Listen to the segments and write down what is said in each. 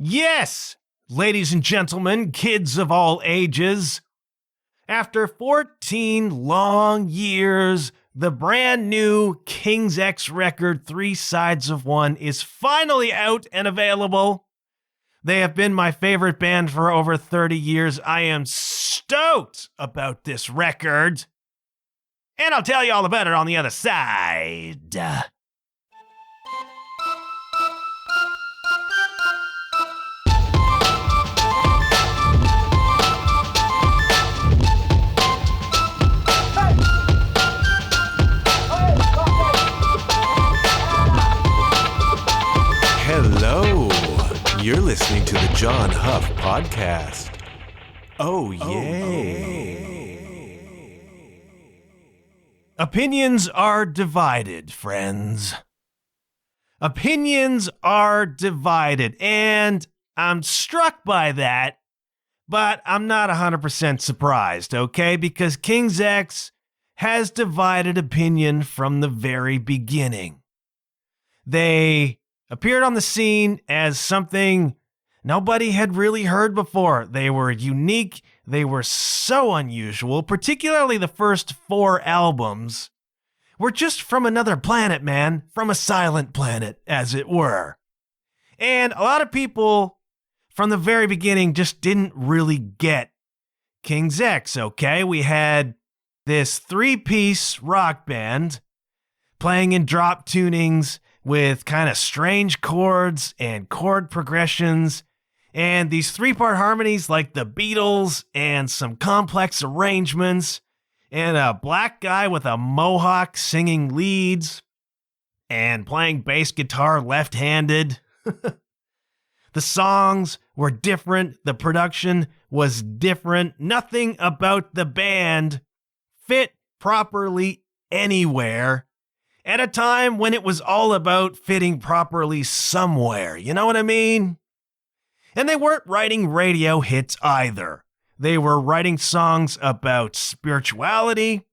Yes, ladies and gentlemen, kids of all ages, after 14 long years, the brand new King's X record, Three Sides of One, is finally out and available. They have been my favorite band for over 30 years. I am stoked about this record. And I'll tell you all about it on the other side. Hello, you're listening to the John Huff Podcast. Oh, yay. Opinions are divided, friends. Opinions are divided, and I'm struck by that, but I'm not 100% surprised, okay? Because King's X has divided opinion from the very beginning. They appeared on the scene as something nobody had really heard before. They were unique. They were so unusual, particularly the first 4 albums were just from another planet, man, from a silent planet, as it were. And a lot of people from the very beginning just didn't really get King's X, okay? We had this 3-piece rock band playing in drop tunings with kind of strange chords and chord progressions, and these 3-part harmonies like the Beatles, and some complex arrangements, and a black guy with a mohawk singing leads, and playing bass guitar left-handed. The songs were different, the production was different, nothing about the band fit properly anywhere, at a time when it was all about fitting properly somewhere, you know what I mean? And they weren't writing radio hits either. They were writing songs about spirituality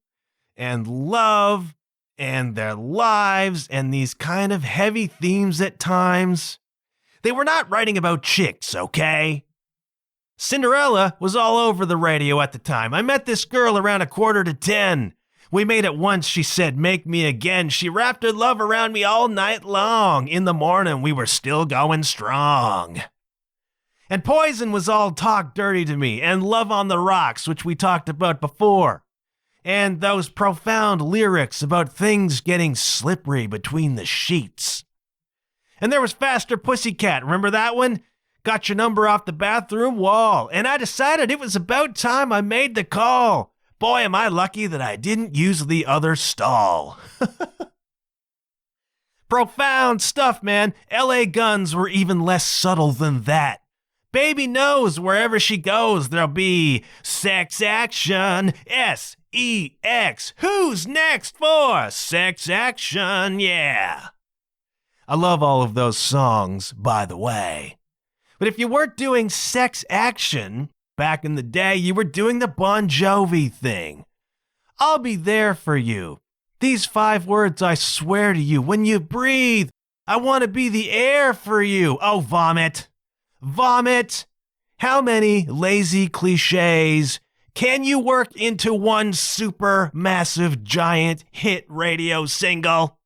and love and their lives and these kind of heavy themes at times. They were not writing about chicks, okay? Cinderella was all over the radio at the time. I met this girl around 9:45. We made it once, she said, make me again. She wrapped her love around me all night long. In the morning, we were still going strong. And Poison was all talk dirty to me, and Love on the Rocks, which we talked about before. And those profound lyrics about things getting slippery between the sheets. And there was Faster Pussycat, remember that one? Got your number off the bathroom wall. And I decided it was about time I made the call. Boy, am I lucky that I didn't use the other stall. Profound stuff, man. LA Guns were even less subtle than that. Baby knows wherever she goes, there'll be sex action. S-E-X. Who's next for sex action? Yeah. I love all of those songs, by the way. But if you weren't doing sex action back in the day, you were doing the Bon Jovi thing. I'll be there for you. These 5 words I swear to you. When you breathe, I want to be the air for you. Oh, vomit. Vomit. How many lazy cliches can you work into one super massive giant hit radio single?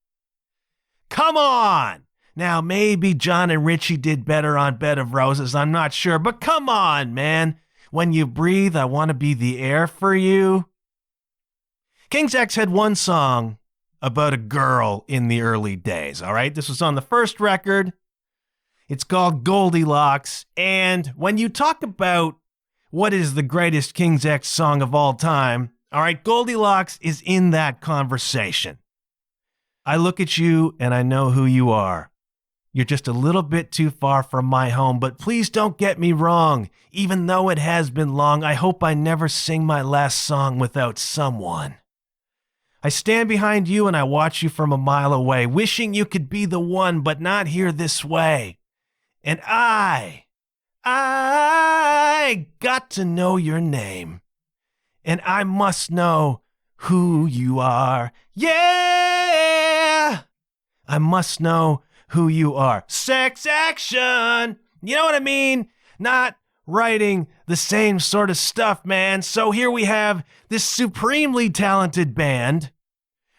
Come on. Now, maybe John and Richie did better on Bed of Roses. I'm not sure, but come on, man. When you breathe, I want to be the air for you. King's X had one song about a girl in the early days, all right? This was on the first record. It's called Goldilocks. And when you talk about what is the greatest King's X song of all time, all right, Goldilocks is in that conversation. I look at you and I know who you are. You're just a little bit too far from my home, but please don't get me wrong. Even though it has been long, I hope I never sing my last song without someone. I stand behind you and I watch you from a mile away, wishing you could be the one, but not here this way. And I got to know your name. And I must know who you are. Yeah! I must know who you are. Sex action! You know what I mean? Not writing the same sort of stuff, man. So here we have this supremely talented band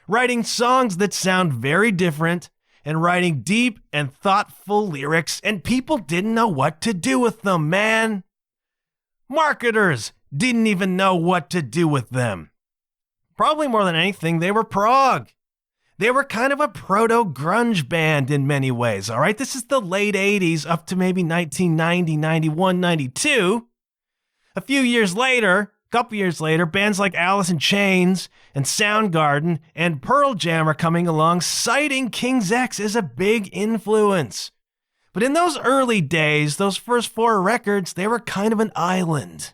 writing songs that sound very different and writing deep and thoughtful lyrics, and people didn't know what to do with them, man. Marketers didn't even know what to do with them. Probably more than anything, they were prog. They were kind of a proto-grunge band in many ways, all right? This is the late 80s up to maybe 1990, 91, 92. A few years later, couple years later, bands like Alice in Chains and Soundgarden and Pearl Jam are coming along, citing King's X as a big influence. But in those early days, those first 4 records, they were kind of an island.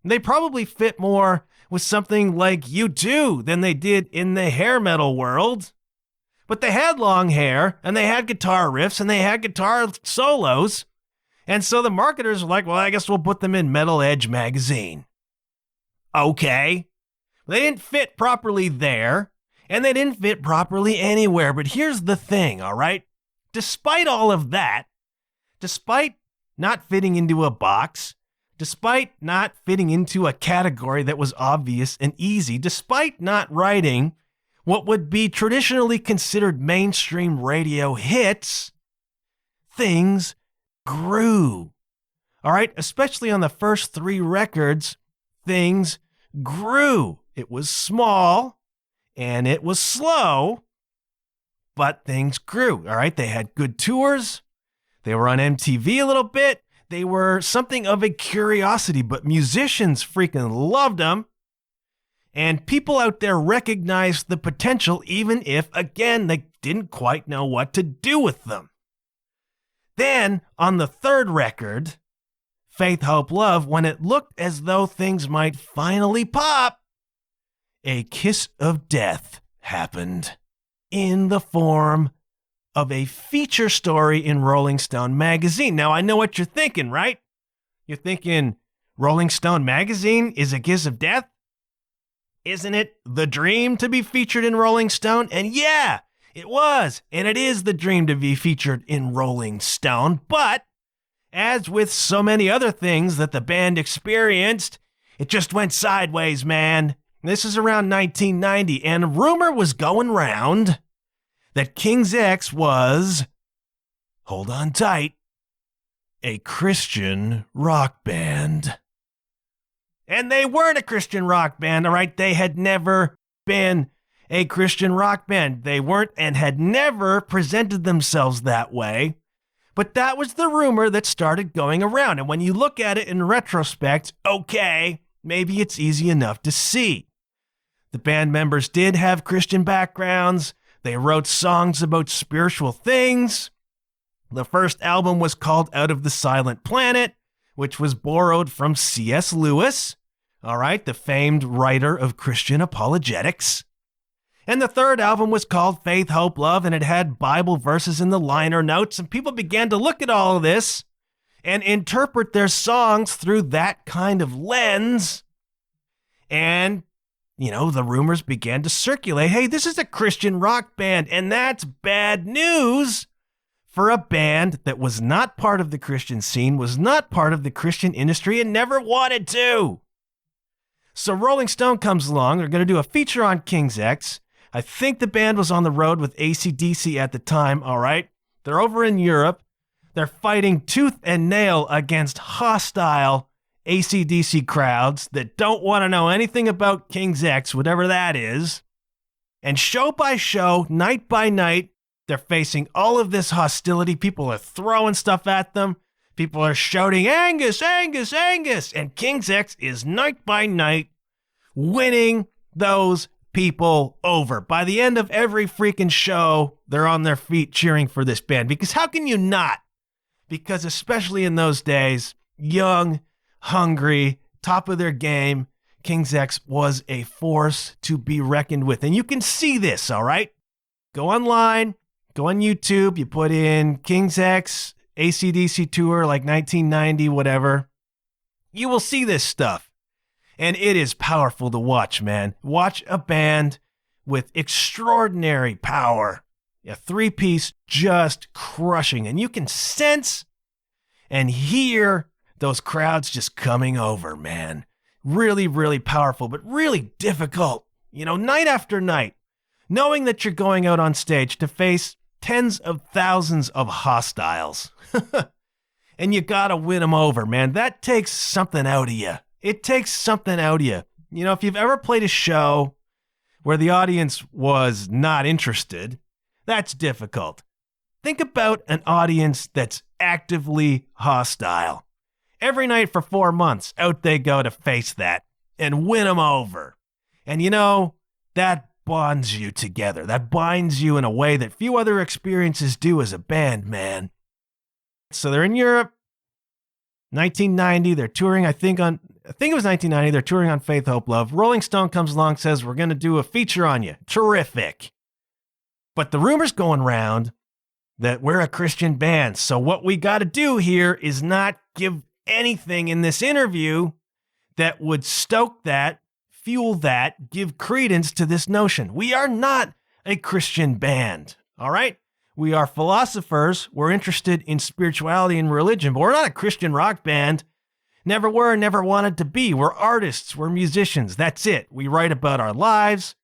They probably fit more with something like U2 than they did in the hair metal world. But they had long hair, and they had guitar riffs, and they had guitar solos. And so the marketers were like, well, I guess we'll put them in Metal Edge magazine. Okay. They didn't fit properly there, and they didn't fit properly anywhere. But here's the thing, all right? Despite all of that, despite not fitting into a box, despite not fitting into a category that was obvious and easy, despite not writing what would be traditionally considered mainstream radio hits, things grew. All right? Especially on the first 3 records, things grew. It was small and it was slow, but things grew. All right? They had good tours. They were on MTV a little bit. They were something of a curiosity, but musicians freaking loved them. And people out there recognized the potential, even if, again, they didn't quite know what to do with them. Then, on the 3rd record, Faith, Hope, Love, when it looked as though things might finally pop, a kiss of death happened in the form of a feature story in Rolling Stone magazine. Now, I know what you're thinking, right? You're thinking, Rolling Stone magazine is a kiss of death? Isn't it the dream to be featured in Rolling Stone? And yeah, it was. And it is the dream to be featured in Rolling Stone. But as with so many other things that the band experienced, it just went sideways, man. This is around 1990, and a rumor was going round that King's X was, hold on tight, a Christian rock band. And they weren't a Christian rock band, all right? They had never been a Christian rock band. They weren't and had never presented themselves that way. But that was the rumor that started going around. And when you look at it in retrospect, okay, maybe it's easy enough to see. The band members did have Christian backgrounds. They wrote songs about spiritual things. The first album was called Out of the Silent Planet, which was borrowed from C.S. Lewis, all right, the famed writer of Christian apologetics. And the 3rd album was called Faith, Hope, Love, and it had Bible verses in the liner notes, and people began to look at all of this and interpret their songs through that kind of lens. And the rumors began to circulate. Hey, this is a Christian rock band, and that's bad news for a band that was not part of the Christian scene, was not part of the Christian industry, and never wanted to. So Rolling Stone comes along. They're going to do a feature on King's X. I think the band was on the road with AC/DC at the time, all right? They're over in Europe. They're fighting tooth and nail against hostile AC/DC crowds that don't want to know anything about King's X, whatever that is. And show by show, night by night, they're facing all of this hostility. People are throwing stuff at them. People are shouting, Angus, Angus, Angus. And King's X is night by night winning those people over. By the end of every freaking show, they're on their feet cheering for this band. Because how can you not? Because especially in those days, young, hungry, top of their game, King's X was a force to be reckoned with. And you can see this, all right? Go online, go on YouTube, you put in King's X, AC/DC tour, like 1990, whatever. You will see this stuff. And it is powerful to watch, man. Watch a band with extraordinary power. A 3-piece just crushing. And you can sense and hear those crowds just coming over, man. Really, really powerful, but really difficult. Night after night, knowing that you're going out on stage to face tens of thousands of hostiles. And you gotta win them over, man. That takes something out of you. It takes something out of you. If you've ever played a show where the audience was not interested, that's difficult. Think about an audience that's actively hostile. Every night for 4 months, out they go to face that and win them over. And that bonds you together. That binds you in a way that few other experiences do as a band, man. So they're in Europe, 1990. They're touring, I think it was 1990. They're touring on Faith, Hope, Love. Rolling Stone comes along, says, we're going to do a feature on you. Terrific. But the rumor's going around that we're a Christian band. So what we got to do here is not give anything in this interview that would stoke that, fuel that, give credence to this notion. We are not a Christian band, all right? We are philosophers. We're interested in spirituality and religion, but we're not a Christian rock band. Never were, never wanted to be. We're artists. We're musicians. That's it. We write about our lives.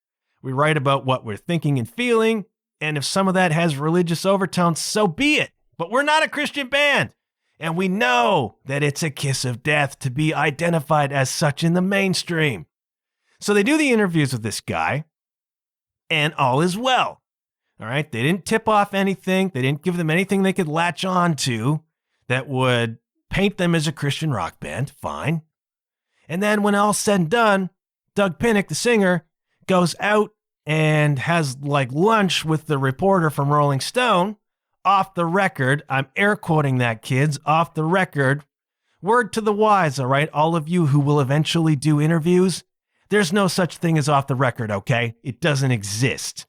We write about what we're thinking and feeling. And if some of that has religious overtones, so be it. But we're not a Christian band. And we know that it's a kiss of death to be identified as such in the mainstream. So they do the interviews with this guy, and all is well. All right, they didn't tip off anything. They didn't give them anything they could latch on to that would paint them as a Christian rock band. Fine. And then when all's said and done, Doug Pinnick, the singer, goes out and has lunch with the reporter from Rolling Stone. Off the record, I'm air quoting that, kids, off the record. Word to the wise, all right, all of you who will eventually do interviews, there's no such thing as off the record, okay? It doesn't exist.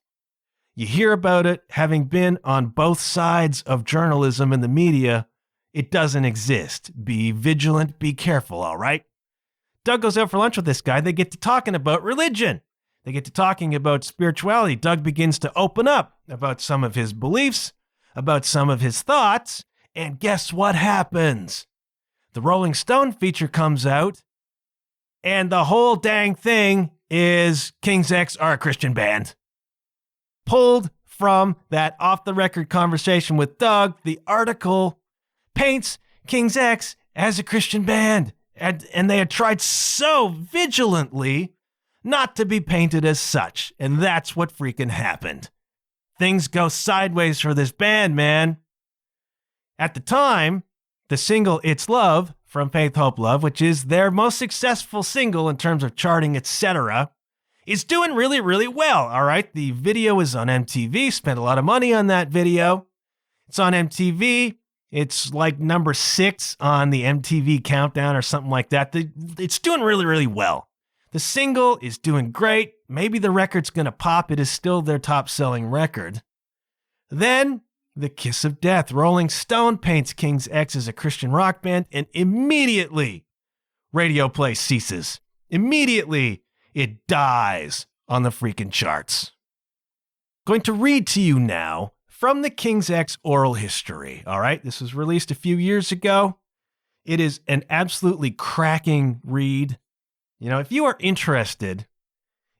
You hear about it having been on both sides of journalism and the media. It doesn't exist. Be vigilant, be careful, all right? Doug goes out for lunch with this guy. They get to talking about religion. They get to talking about spirituality. Doug begins to open up about some of his beliefs, about some of his thoughts, and guess what happens? The Rolling Stone feature comes out, and the whole dang thing is King's X are a Christian band. Pulled from that off-the-record conversation with Doug, the article paints King's X as a Christian band, and they had tried so vigilantly not to be painted as such, and that's what freaking happened. Things go sideways for this band, man. At the time, the single It's Love from Faith, Hope, Love, which is their most successful single in terms of charting, etc., is doing really, really well, all right? The video is on MTV, spent a lot of money on that video. It's on MTV. It's number 6 on the MTV countdown or something like that. It's doing really, really well. The single is doing great. Maybe the record's going to pop. It is still their top-selling record. Then, the kiss of death. Rolling Stone paints King's X as a Christian rock band, and immediately, radio play ceases. Immediately, it dies on the freaking charts. Going to read to you now from the King's X oral history. All right, this was released a few years ago. It is an absolutely cracking read. If you are interested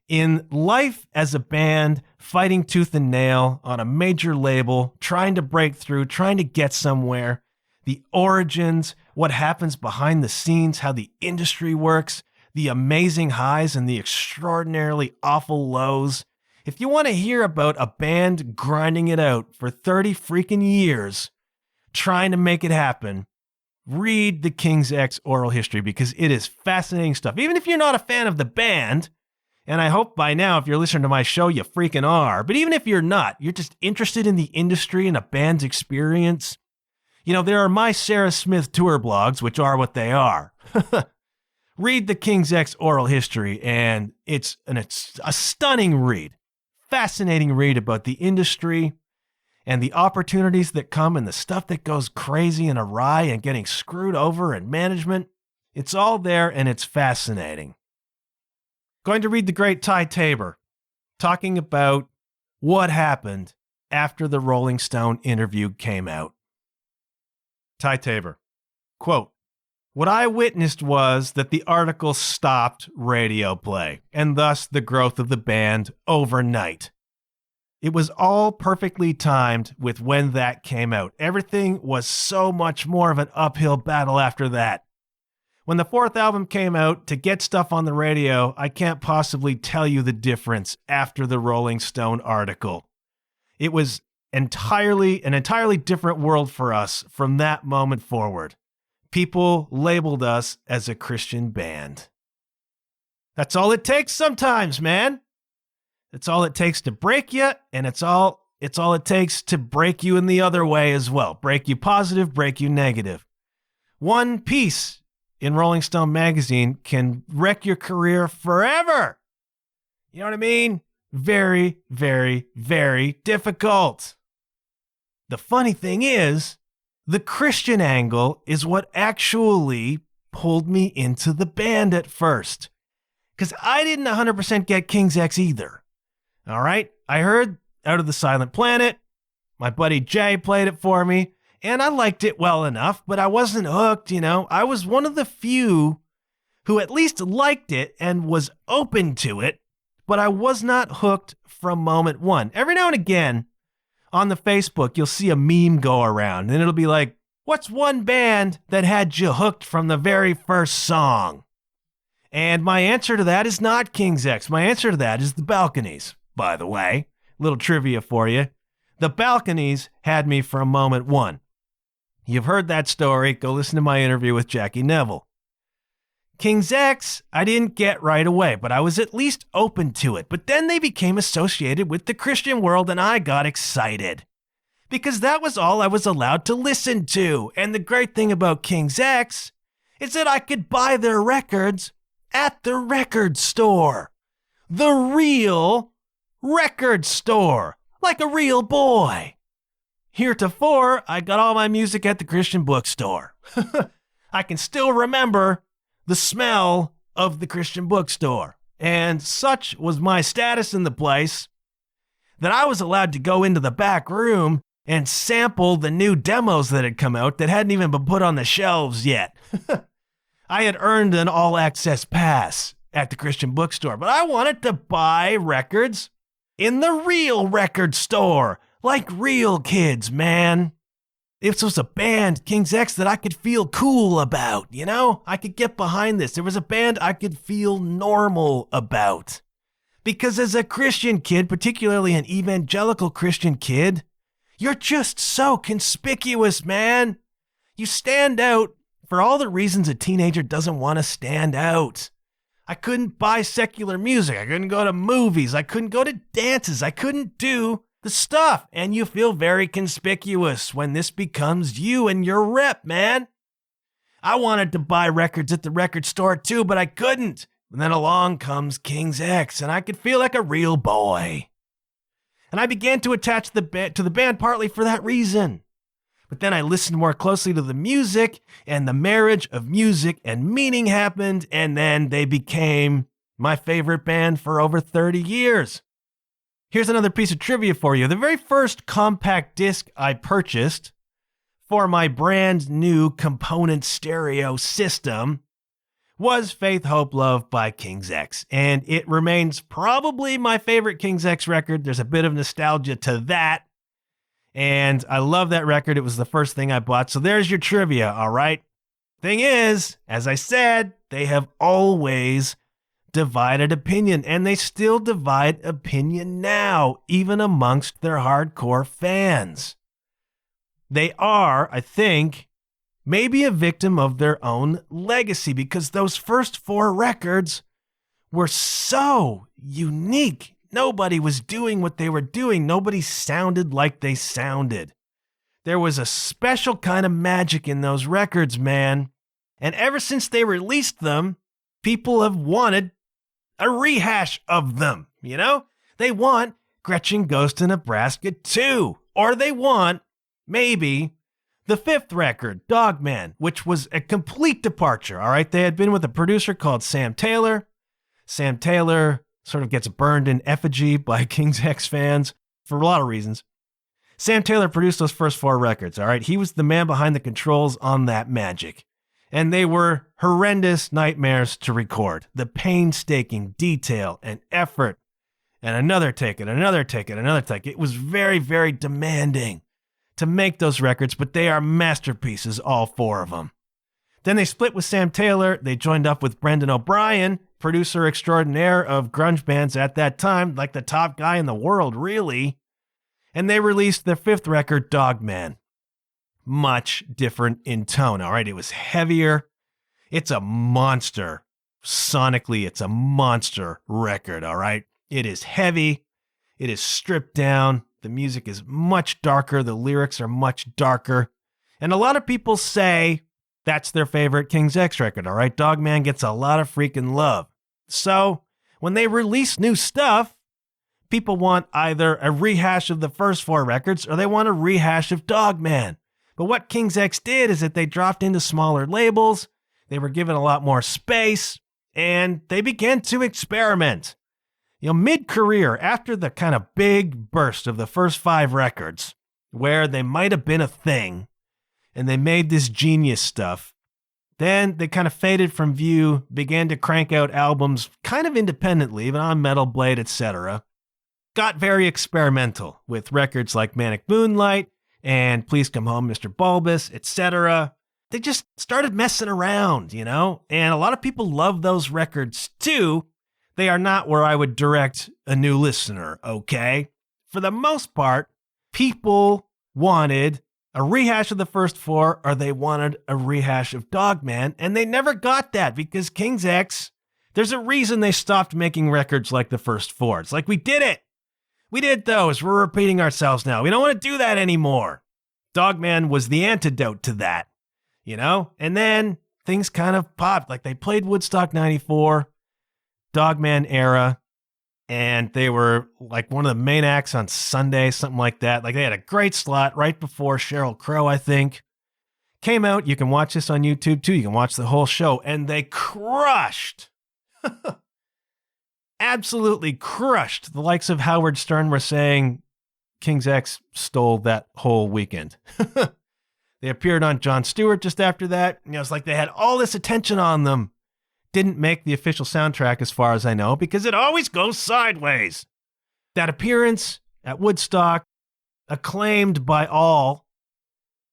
in life as a band, fighting tooth and nail on a major label, trying to break through, trying to get somewhere, the origins, what happens behind the scenes, how the industry works, the amazing highs and the extraordinarily awful lows. If you want to hear about a band grinding it out for 30 freaking years, trying to make it happen, read the King's X oral history because it is fascinating stuff. Even if you're not a fan of the band, and I hope by now, if you're listening to my show, you freaking are. But even if you're not, you're just interested in the industry and a band's experience. There are my Sarah Smith tour blogs, which are what they are. Read the King's X oral history, and it's a stunning read. Fascinating read about the industry and the opportunities that come and the stuff that goes crazy and awry and getting screwed over and management. It's all there, and it's fascinating. Going to read the great Ty Tabor talking about what happened after the Rolling Stone interview came out. Ty Tabor. Quote, "What I witnessed was that the article stopped radio play, and thus the growth of the band overnight. It was all perfectly timed with when that came out. Everything was so much more of an uphill battle after that. When the fourth album came out, to get stuff on the radio, I can't possibly tell you the difference after the Rolling Stone article. It was an entirely different world for us from that moment forward. People labeled us as a Christian band." That's all it takes sometimes, man. It's all it takes to break you, and it's all it takes to break you in the other way as well. Break you positive, break you negative. One piece in Rolling Stone magazine can wreck your career forever. You know what I mean? Very, very, very difficult. The funny thing is, the Christian angle is what actually pulled me into the band at first. Because I didn't 100% get King's X either. All right? I heard Out of the Silent Planet. My buddy Jay played it for me. And I liked it well enough, but I wasn't hooked, you know. I was one of the few who at least liked it and was open to it, but I was not hooked from moment one. Every now and again, on the Facebook, you'll see a meme go around, and it'll be like, what's one band that had you hooked from the very first song? And my answer to that is not King's X. My answer to that is the Balconies, by the way. Little trivia for you. The Balconies had me from moment one. You've heard that story. Go listen to my interview with Jackie Neville. King's X, I didn't get right away, but I was at least open to it. But then they became associated with the Christian world, and I got excited. Because that was all I was allowed to listen to. And the great thing about King's X is that I could buy their records at the record store. The real record store. Like a real boy. Heretofore, I got all my music at the Christian bookstore. I can still remember the smell of the Christian bookstore. And such was my status in the place that I was allowed to go into the back room and sample the new demos that had come out that hadn't even been put on the shelves yet. I had earned an all-access pass at the Christian bookstore, but I wanted to buy records in the real record store. Like real kids, man. This was a band, King's X, that I could feel cool about, you know? I could get behind this. There was a band I could feel normal about. Because as a Christian kid, particularly an evangelical Christian kid, you're just so conspicuous, man. You stand out for all the reasons a teenager doesn't want to stand out. I couldn't buy secular music. I couldn't go to movies. I couldn't go to dances. I couldn't do the stuff, and you feel very conspicuous when this becomes you and your rep, man. I wanted to buy records at the record store too, but I couldn't. And then along comes King's X, and I could feel like a real boy. And I began to attach to the band partly for that reason. But then I listened more closely to the music, and the marriage of music and meaning happened, and then they became my favorite band for over 30 years. Here's another piece of trivia for you. The very first compact disc I purchased for my brand new component stereo system was Faith, Hope, Love by King's X. And it remains probably my favorite King's X record. There's a bit of nostalgia to that. And I love that record. It was the first thing I bought. So there's your trivia, all right? Thing is, as I said, they have always divided opinion, and they still divide opinion now, even amongst their hardcore fans. They are, I think, maybe a victim of their own legacy, because those first 4 records were so unique. Nobody was doing what they were doing. Nobody sounded like they sounded. There was a special kind of magic in those records, man. And ever since they released them, people have wanted a rehash of them, you know? They want Gretchen Goes to Nebraska 2. Or they want, maybe, the 5th record, Dogman, which was a complete departure, all right? They had been with a producer called Sam Taylor. Sam Taylor sort of gets burned in effigy by King's X fans for a lot of reasons. Sam Taylor produced those first 4 records, all right? He was the man behind the controls on that magic. And they were horrendous nightmares to record. The painstaking detail and effort. And another take, and another take, and another take. It was very, very demanding to make those records, but they are masterpieces, all four of them. Then they split with Sam Taylor. They joined up with Brendan O'Brien, producer extraordinaire of grunge bands at that time, like the top guy in the world, really. And they released their fifth record, Dogman. Much different in tone, all right? It was heavier. It's a monster. Sonically, it's a monster record, all right? It is heavy. It is stripped down. The music is much darker. The lyrics are much darker. And a lot of people say that's their favorite King's X record, all right? Dogman gets a lot of freaking love. So when they release new stuff, people want either a rehash of the first four records or they want a rehash of Dogman. But what King's X did is that they dropped into smaller labels, they were given a lot more space, and they began to experiment. Mid-career, after the kind of big burst of the first five records, where they might have been a thing, and they made this genius stuff, then they kind of faded from view, began to crank out albums kind of independently, even on Metal Blade, etc. Got very experimental with records like Manic Moonlight and Please Come Home, Mr. Bulbous, etc. They just started messing around, and a lot of people love those records too. They are not where I would direct a new listener, okay? For the most part, people wanted a rehash of the first four, or they wanted a rehash of Dogman, and they never got that because King's X, there's a reason they stopped making records like the first four. It's like, we did it. We did those. We're repeating ourselves now. We don't want to do that anymore. Dogman was the antidote to that, And then things kind of popped. Like they played Woodstock 94, Dogman era, and they were like one of the main acts on Sunday, something like that. Like they had a great slot right before Sheryl Crow, I think. Came out. You can watch this on YouTube too. You can watch the whole show. And they crushed. Absolutely crushed. The likes of Howard Stern were saying King's X stole that whole weekend. They appeared on Jon Stewart just after that. It's like they had all this attention on them. Didn't make the official soundtrack as far as I know, because it always goes sideways. That appearance at Woodstock, acclaimed by all,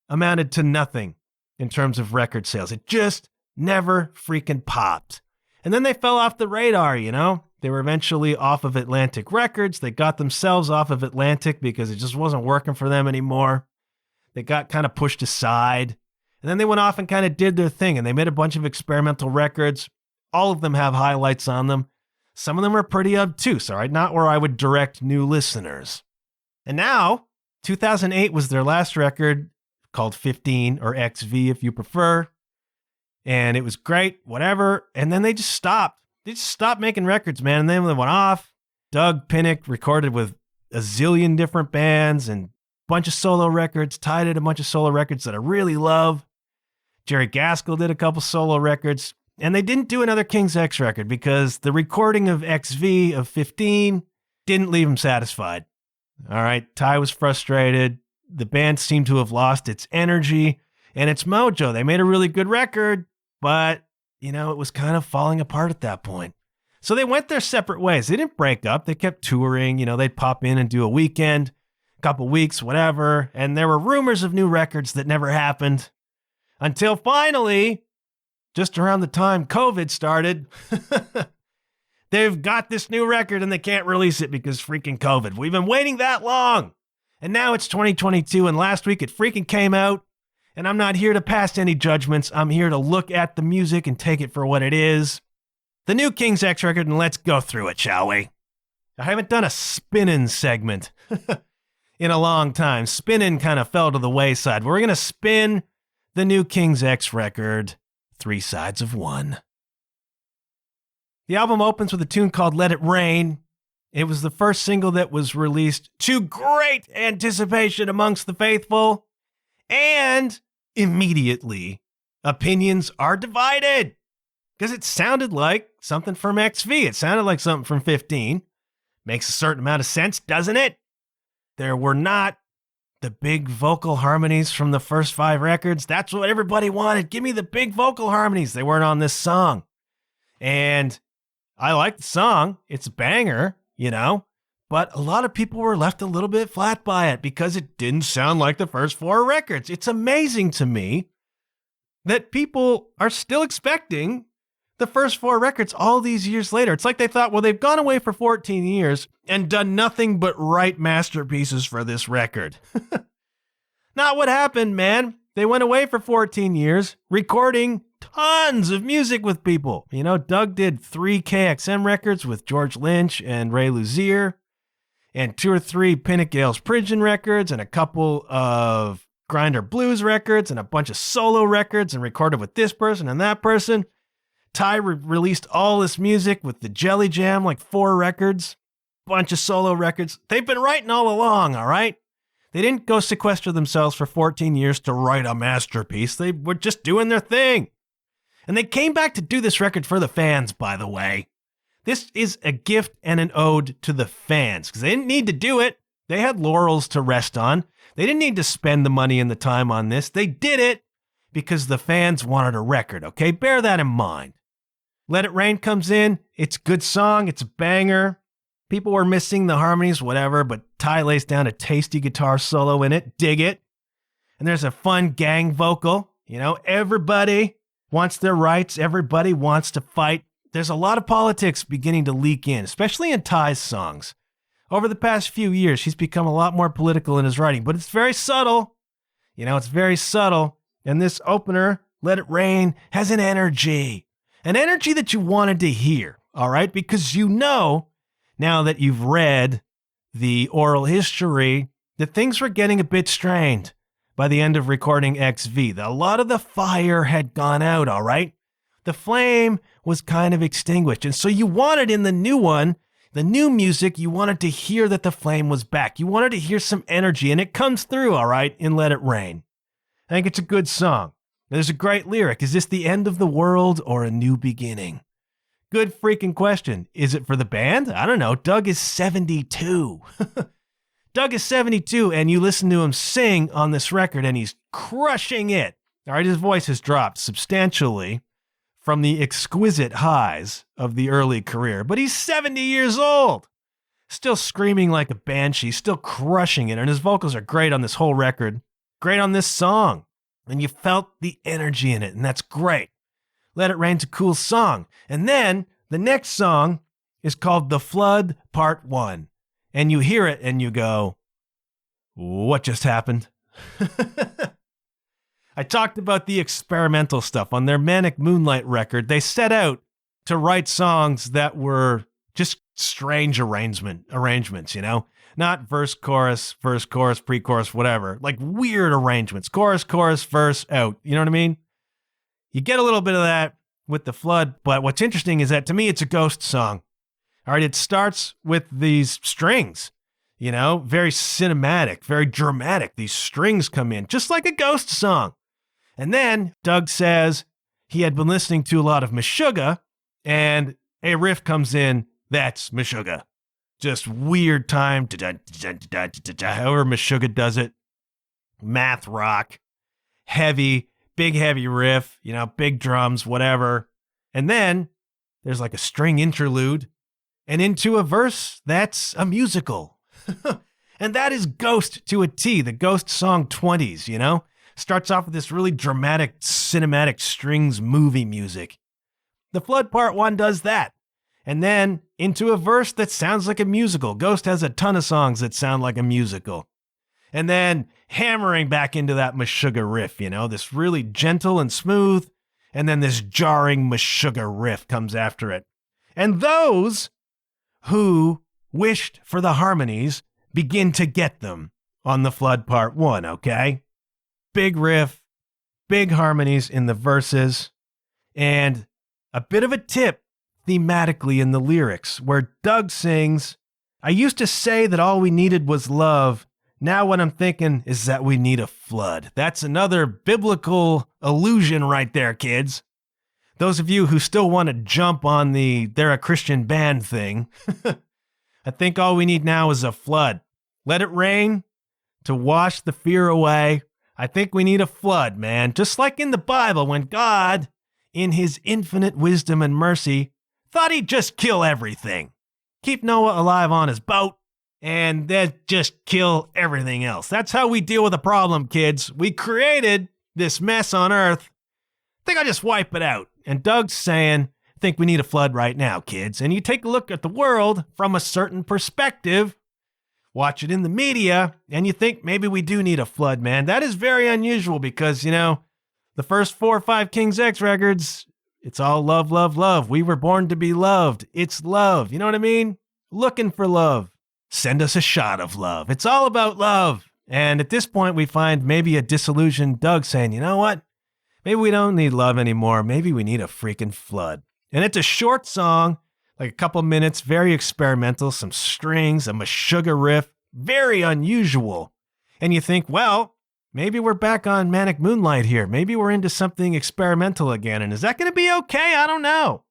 amounted to nothing in terms of record sales. It just never freaking popped. And then they fell off the radar, They were eventually off of Atlantic Records. They got themselves off of Atlantic because it just wasn't working for them anymore. They got kind of pushed aside. And then they went off and kind of did their thing, and they made a bunch of experimental records. All of them have highlights on them. Some of them are pretty obtuse, all right? Not where I would direct new listeners. And now, 2008 was their last record, called 15, or XV if you prefer. And it was great, whatever. And then they just stopped. They just stopped making records, man. And then they went off. Doug Pinnick recorded with a zillion different bands and a bunch of solo records. Ty did a bunch of solo records that I really love. Jerry Gaskell did a couple solo records. And they didn't do another King's X record because the recording of XV of 15 didn't leave him satisfied. All right, Ty was frustrated. The band seemed to have lost its energy and its mojo. They made a really good record, but, it was kind of falling apart at that point. So they went their separate ways. They didn't break up. They kept touring. They'd pop in and do a weekend, a couple weeks, whatever. And there were rumors of new records that never happened until finally, just around the time COVID started, they've got this new record and they can't release it because freaking COVID. We've been waiting that long. And now it's 2022 and last week it freaking came out. And I'm not here to pass any judgments. I'm here to look at the music and take it for what it is. The new King's X record, and let's go through it, shall we? I haven't done a spinning segment in a long time. Spinning kind of fell to the wayside. We're going to spin the new King's X record, Three Sides of One. The album opens with a tune called Let It Rain. It was the first single that was released to great anticipation amongst the faithful. And immediately, opinions are divided. Because it sounded like something from XV. It sounded like something from 15. Makes a certain amount of sense, doesn't it? There were not the big vocal harmonies from the first 5 records. That's what everybody wanted. Give me the big vocal harmonies. They weren't on this song. And I like the song. It's a banger, but a lot of people were left a little bit flat by it because it didn't sound like the first 4 records. It's amazing to me that people are still expecting the first 4 records all these years later. It's like they thought, well, they've gone away for 14 years and done nothing but write masterpieces for this record. Not what happened, man. They went away for 14 years, recording tons of music with people. Doug did 3 KXM records with George Lynch and Ray Luzier, and 2 or 3 Pinnock Gales Pridgeon records, and a couple of Grinder Blues records, and a bunch of solo records, and recorded with this person and that person. Ty released all this music with the Jelly Jam, like 4 records, bunch of solo records. They've been writing all along, all right? They didn't go sequester themselves for 14 years to write a masterpiece. They were just doing their thing. And they came back to do this record for the fans, by the way. This is a gift and an ode to the fans, because they didn't need to do it. They had laurels to rest on. They didn't need to spend the money and the time on this. They did it because the fans wanted a record, okay? Bear that in mind. Let It Rain comes in. It's a good song. It's a banger. People were missing the harmonies, whatever, but Ty lays down a tasty guitar solo in it. Dig it. And there's a fun gang vocal. Everybody wants their rights. Everybody wants to fight. There's a lot of politics beginning to leak in, especially in Ty's songs. Over the past few years, he's become a lot more political in his writing, but it's very subtle. It's very subtle. And this opener, Let It Rain, has an energy that you wanted to hear, all right? Because now that you've read the oral history, that things were getting a bit strained by the end of recording XV. A lot of the fire had gone out, all right? The flame was kind of extinguished. And so you wanted in the new one, the new music, you wanted to hear that the flame was back. You wanted to hear some energy, and it comes through, all right, in Let It Rain. I think it's a good song. There's a great lyric. Is this the end of the world or a new beginning? Good freaking question. Is it for the band? I don't know. Doug is 72. Doug is 72, and you listen to him sing on this record, and he's crushing it. All right, his voice has dropped substantially from the exquisite highs of the early career, but he's 70 years old. Still screaming like a banshee, still crushing it, and his vocals are great on this whole record. Great on this song. And you felt the energy in it, and that's great. Let It Rain's a cool song. And then the next song is called The Flood Part 1. And you hear it and you go, what just happened? I talked about the experimental stuff. On their Manic Moonlight record, they set out to write songs that were just strange arrangements, Not verse, chorus, pre-chorus, whatever. Like weird arrangements. Chorus, verse, out. You know what I mean? You get a little bit of that with The Flood, but what's interesting is that to me, it's a Ghost song. All right, it starts with these strings, very cinematic, very dramatic. These strings come in, just like a Ghost song. And then Doug says he had been listening to a lot of Meshuggah, and a riff comes in, that's Meshuggah. Just weird time, however Meshuggah does it. Math rock, heavy, big heavy riff, big drums, whatever. And then there's like a string interlude, and into a verse that's a musical. And that is Ghost to a T, the Ghost song 20s, Starts off with this really dramatic, cinematic strings movie music. The Flood Part 1 does that. And then into a verse that sounds like a musical. Ghost has a ton of songs that sound like a musical. And then hammering back into that Meshuggah riff, this really gentle and smooth. And then this jarring Meshuggah riff comes after it. And those who wished for the harmonies begin to get them on The Flood Part 1, okay? Big riff, big harmonies in the verses, and a bit of a tip thematically in the lyrics, where Doug sings, I used to say that all we needed was love. Now what I'm thinking is that we need a flood. That's another biblical allusion right there, kids. Those of you who still want to jump on they're a Christian band thing, I think all we need now is a flood. Let It Rain to wash the fear away. I think we need a flood, man. Just like in the Bible, when God, in his infinite wisdom and mercy, thought he'd just kill everything. Keep Noah alive on his boat, and then just kill everything else. That's how we deal with a problem, kids. We created this mess on Earth. I think I'll just wipe it out. And Doug's saying, I think we need a flood right now, kids. And you take a look at the world from a certain perspective, watch it in the media, and you think maybe we do need a flood, man. That is very unusual because, the first 4 or 5 King's X records, it's all love, love, love. We were born to be loved. It's love. You know what I mean? Looking for love. Send us a shot of love. It's all about love. And at this point, we find maybe a disillusioned Doug saying, you know what? Maybe we don't need love anymore. Maybe we need a freaking flood. And it's a short song, like a couple minutes, very experimental, some strings, a Meshuggah riff, very unusual. And you think, well, maybe we're back on Manic Moonlight here. Maybe we're into something experimental again. And is that going to be okay? I don't know.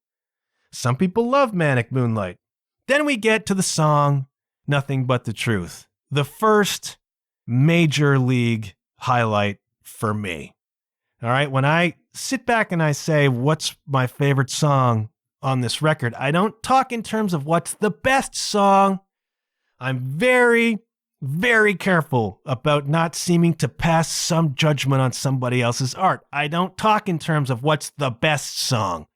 Some people love Manic Moonlight. Then we get to the song, Nothing But the Truth. The first major league highlight for me. All right, when I sit back and I say, what's my favorite song on this record, I don't talk in terms of what's the best song. I'm very, very careful about not seeming to pass some judgment on somebody else's art. I don't talk in terms of what's the best song.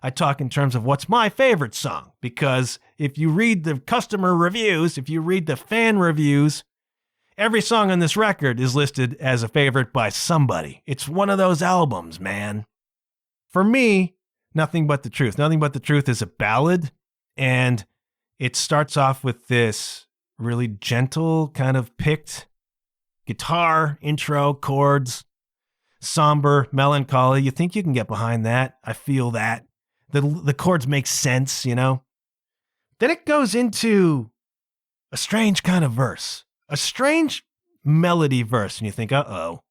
I talk in terms of what's my favorite song, because if you read the customer reviews, if you read the fan reviews, every song on this record is listed as a favorite by somebody. It's one of those albums, man. For me, Nothing But the Truth. Nothing But the Truth is a ballad, and it starts off with this really gentle, kind of picked guitar intro, chords, somber, melancholy. You think you can get behind that. I feel that. The chords make sense, Then it goes into a strange kind of verse. A strange melody verse, and you think, uh-oh.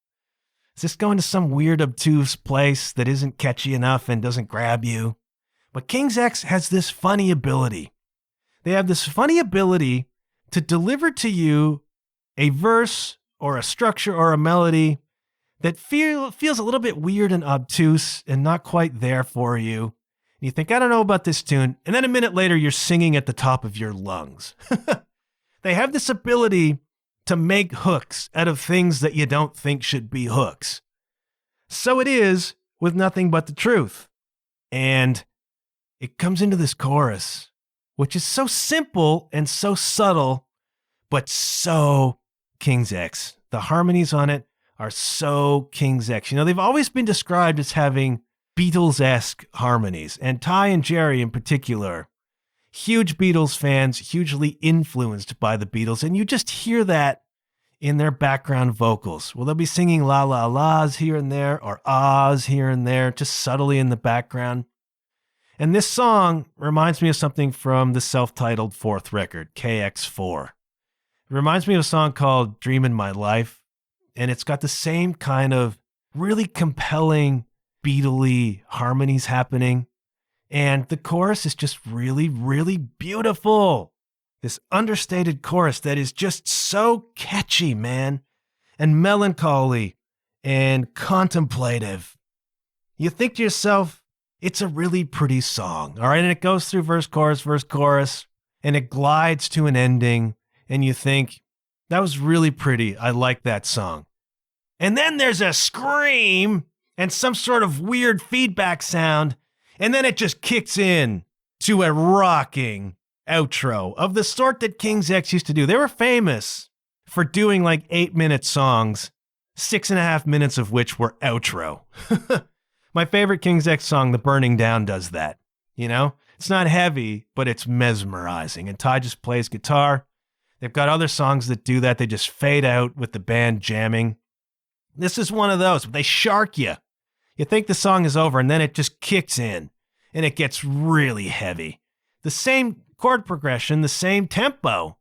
Is this going to some weird, obtuse place that isn't catchy enough and doesn't grab you? But King's X has this funny ability. They have this funny ability to deliver to you a verse or a structure or a melody that feels a little bit weird and obtuse and not quite there for you. And you think, I don't know about this tune. And then a minute later, you're singing at the top of your lungs. They have this ability to make hooks out of things that you don't think should be hooks. So it is with Nothing But the Truth. And it comes into this chorus, which is so simple and so subtle, but so King's X. The harmonies on it are so King's X. They've always been described as having Beatles-esque harmonies, and Ty and Jerry in particular, huge Beatles fans, hugely influenced by the Beatles, and you just hear that in their background vocals. Well, they'll be singing la la la's here and there, or ahs here and there, just subtly in the background. And this song reminds me of something from the self-titled fourth record, KX4. It reminds me of a song called Dreamin' My Life, and it's got the same kind of really compelling Beatle-y harmonies happening. And the chorus is just really, really beautiful. This understated chorus that is just so catchy, man, and melancholy and contemplative. You think to yourself, it's a really pretty song, all right? And it goes through verse, chorus, and it glides to an ending, and you think, that was really pretty. I like that song. And then there's a scream and some sort of weird feedback sound, and then it just kicks in to a rocking outro of the sort that King's X used to do. They were famous for doing like 8-minute songs, 6.5 minutes of which were outro. My favorite King's X song, The Burning Down, does that. It's not heavy, but it's mesmerizing. And Ty just plays guitar. They've got other songs that do that. They just fade out with the band jamming. This is one of those. They shark you. You think the song is over, and then it just kicks in, and it gets really heavy. The same chord progression, the same tempo,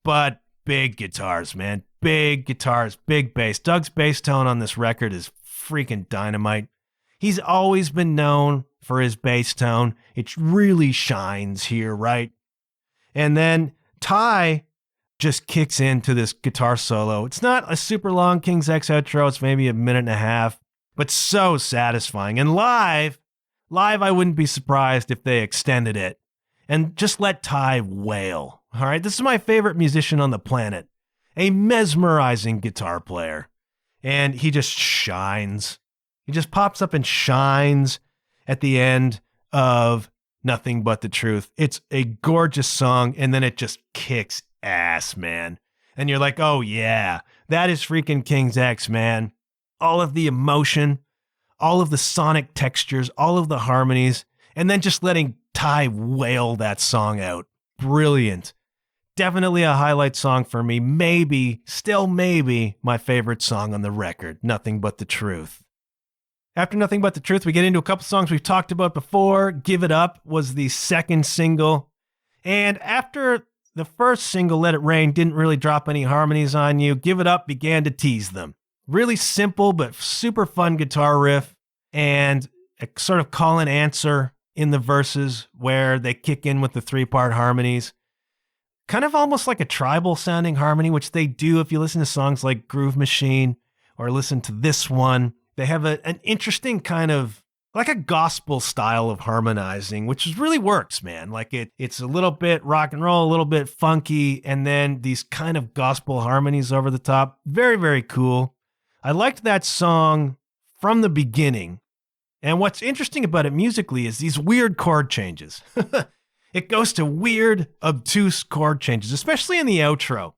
but big guitars, man. Big guitars, big bass. Doug's bass tone on this record is freaking dynamite. He's always been known for his bass tone. It really shines here, right? And then Ty, just kicks into this guitar solo. It's not a super long King's X outro. It's maybe a minute and a half, but so satisfying. And live, I wouldn't be surprised if they extended it and just let Ty wail. All right, this is my favorite musician on the planet, a mesmerizing guitar player. And he just shines. He just pops up and shines at the end of Nothing But the Truth. It's a gorgeous song, and then it just kicks ass, man. And you're like, oh yeah, that is freaking King's X, man. All of the emotion, all of the sonic textures, all of the harmonies, and then just letting Ty wail that song out. Brilliant. Definitely a highlight song for me. Maybe, still maybe, my favorite song on the record, Nothing But the Truth. After Nothing But the Truth, we get into a couple songs we've talked about before. Give It Up was the second single. And after the first single, Let It Rain, didn't really drop any harmonies on you, Give It Up began to tease them. Really simple but super fun guitar riff and a sort of call and answer in the verses where they kick in with the 3-part harmonies. Kind of almost like a tribal sounding harmony, which they do if you listen to songs like Groove Machine or listen to this one. They have an interesting kind of like a gospel style of harmonizing, which really works, man. Like it's a little bit rock and roll, a little bit funky, and then these kind of gospel harmonies over the top. Very, very cool. I liked that song from the beginning. And what's interesting about it musically is these weird chord changes. It goes to weird, obtuse chord changes, especially in the outro.